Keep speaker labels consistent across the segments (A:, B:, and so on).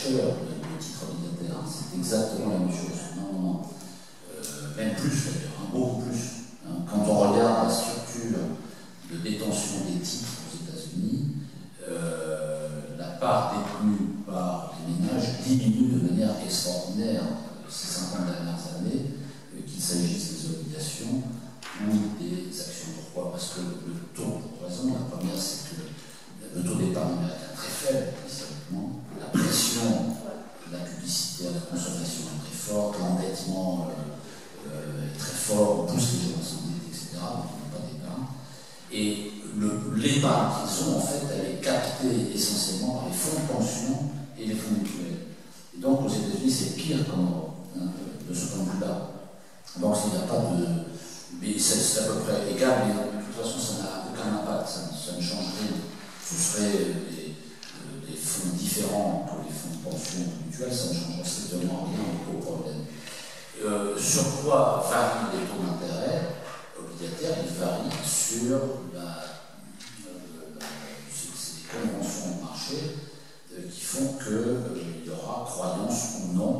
A: acheteur de titres obligataires, c'est exactement la même chose. Non, non, non. Même plus d'ailleurs, hein, beaucoup plus. Hein. Quand on regarde la structure de détention des titres aux États-Unis, la part détenue par les ménages diminue de manière extraordinaire ces 50 dernières années, qu'il s'agisse des obligations ou des actions. Pourquoi? Parce que le taux, pour raison, la première c'est que le taux d'épargne américain est très faible, historiquement, la pression de la publicité à la consommation est très forte, l'endettement est très fort, on pousse les gens à s'endetter, etc., donc il n'y a pas d'épargne. Et l'épargne qu'ils ont, en fait, elle est captée essentiellement par les fonds de pension et les fonds mutuels. Et donc, aux États-Unis, c'est pire qu'en Europe, hein, de ce point de vue-là. Donc, il n'y a pas de. Mais c'est à peu près égal, mais de toute façon, ça n'a aucun impact, ça ne change rien. Ce serait des fonds différents que les fonds de pension mutuels, ça ne changerait strictement rien au problème. Sur quoi varient les taux d'intérêt obligataires? Ils varient sur ces conventions de marché qui font qu'il y aura croyance ou non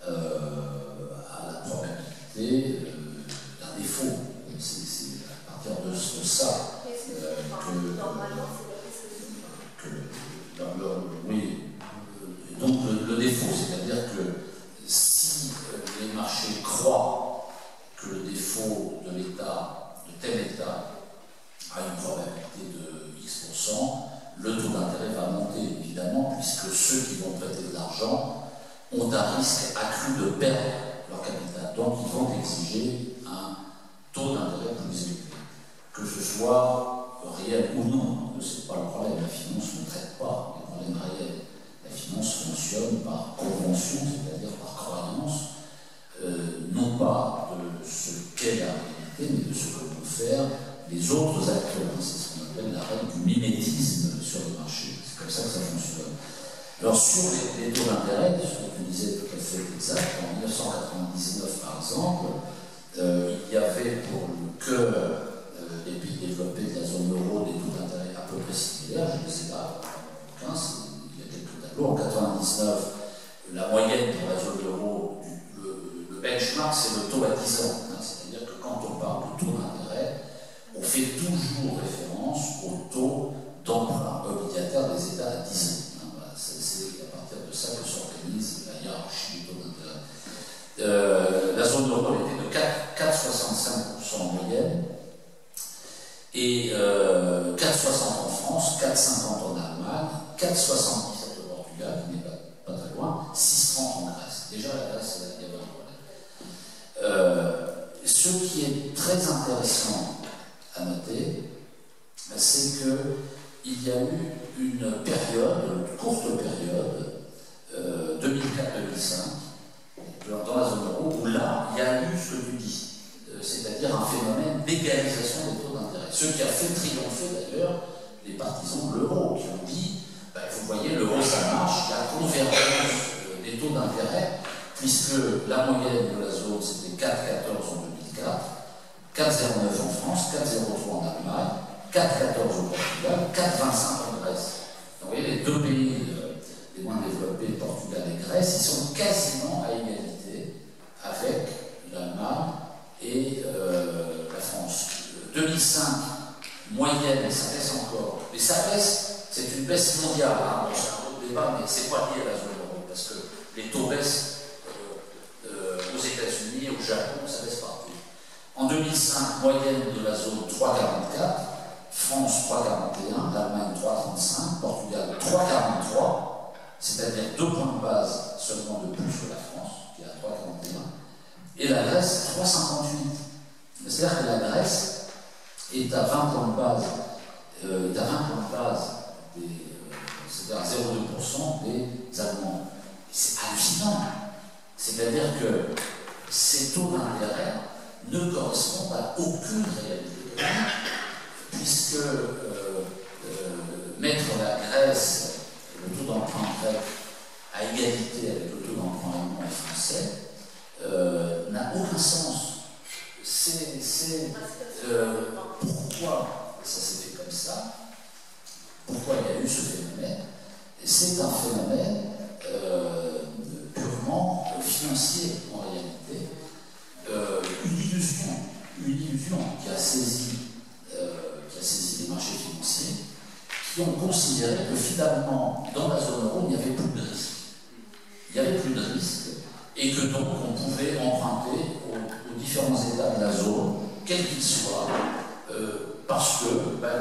A: à la probabilité d'un défaut. C'est à partir de ça oui. Donc le défaut, c'est-à-dire que si les marchés croient que le défaut de l'État, de tel État, a une probabilité de X%, le taux d'intérêt va monter, évidemment, puisque ceux qui vont prêter de l'argent ont un risque accru de perdre leur capital. Donc ils vont exiger un taux d'intérêt plus élevé. Que ce soit réel ou non, ce n'est pas le problème. La finance ne traite pas les problèmes réels. La finance fonctionne par convention, c'est-à-dire par croyance, non pas de ce qu'est la réalité, mais de ce que vont faire les autres acteurs. C'est ce qu'on appelle la règle du mimétisme sur le marché. C'est comme ça que ça fonctionne. Alors sur les taux d'intérêt, ce que tu disais tout à fait exact, en 1999 par exemple, il y avait pour le cœur des pays développés de la zone euro des taux d'intérêt à peu près similaires. Je les ai là, il y a quelques tableaux. En 1999, la moyenne pour la zone euro, le benchmark, c'est le taux à 10 ans. Hein, c'est-à-dire que quand on parle de taux d'intérêt, on fait toujours référence au taux d'emprunt obligataire des États à 10 ans. Hein, voilà, c'est à partir de ça que s'organise la hiérarchie du taux d'intérêt. La zone euro était de 4,65% en moyenne, et 4,60 en France, 4,50 en Allemagne, 4,77 au Portugal, qui n'est pas très loin, 6,30 en Grèce. Déjà, la Grèce, il y a un problème. Ce qui est très intéressant à noter, c'est qu'il y a eu une courte période, 2004-2005, dans la zone euro, où là, il y a eu ce que tu dis, c'est-à-dire un phénomène d'égalisation des taux d'intérêt. Ce qui a fait triompher d'ailleurs les partisans de l'euro, qui ont dit, vous voyez, l'euro ça marche, la convergence des taux d'intérêt, puisque la moyenne de la zone c'était 4,14 en 2004, 4,09 en France, 4,03 en Allemagne, 4,14 au Portugal, 4,25 en Grèce. Donc vous voyez, les deux pays les moins développés, Portugal et Grèce, ils sont quasiment à égalité avec l'Allemagne et la France. 2005, moyenne, ça baisse encore. Mais ça baisse, c'est une baisse mondiale. Hein. Bon, c'est un autre débat, mais c'est pas lié à la zone euro, parce que les taux baissent aux États-Unis, au Japon, ça baisse partout. En 2005, moyenne de la zone 3,44, France 3,41, Allemagne 3,35, Portugal 3,43, c'est-à-dire 2 points de base seulement de plus que la France, qui est à 3,41, et la Grèce 3,58. C'est-à-dire que la Grèce est à 20 points de base, c'est-à-dire à 0,2% des Allemands. C'est hallucinant. C'est-à-dire que ces taux d'intérêt ne correspondent à aucune réalité, puisque mettre la Grèce, le taux d'emprunt grec, à égalité avec le taux d'emprunt allemand et français, n'a aucun sens. Pourquoi ça s'est fait comme ça? Pourquoi il y a eu ce phénomène? C'est un phénomène financier en réalité, une illusion qui a saisi les marchés financiers, qui ont considéré que finalement, dans la zone euro, il n'y avait plus de risque. Il n'y avait plus de risque, et que donc on pouvait emprunter aux différents États de la zone, quels qu'ils soient, parce que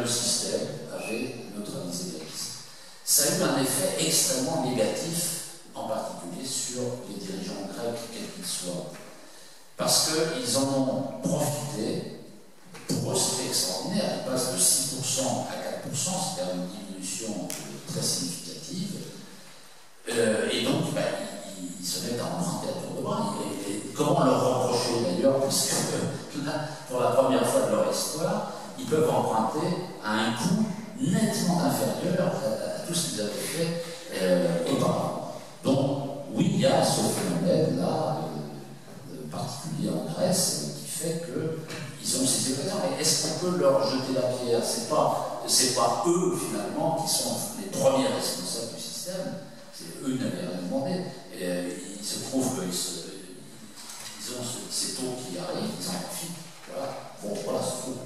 A: le système avait neutralisé les risques. Ça a eu un effet extrêmement négatif, en particulier sur les dirigeants grecs, quels qu'ils soient, parce qu'ils en ont profité. Pour eux, c'était extraordinaire. Ils passent de 6% à 4%, c'est quand même une diminution très significative. Et donc, ils se mettent à emprunter à tour de bras. Et comment leur reprocher d'ailleurs, puisque là, pour la première fois de leur histoire, ils peuvent emprunter à un coût nettement inférieur à tout ce qu'ils avaient fait auparavant. Donc, oui, il y a ce phénomène-là, particulier en Grèce, qui fait qu'ils ont ces occasions. Mais est-ce qu'on peut leur jeter la pierre? C'est pas eux, finalement, qui sont les premiers responsables du système. Eux, ils n'avaient rien demandé. Et il se trouve qu'ils ont ces taux qui arrivent, ils en profitent. Voilà. Bon, voilà, c'est tout.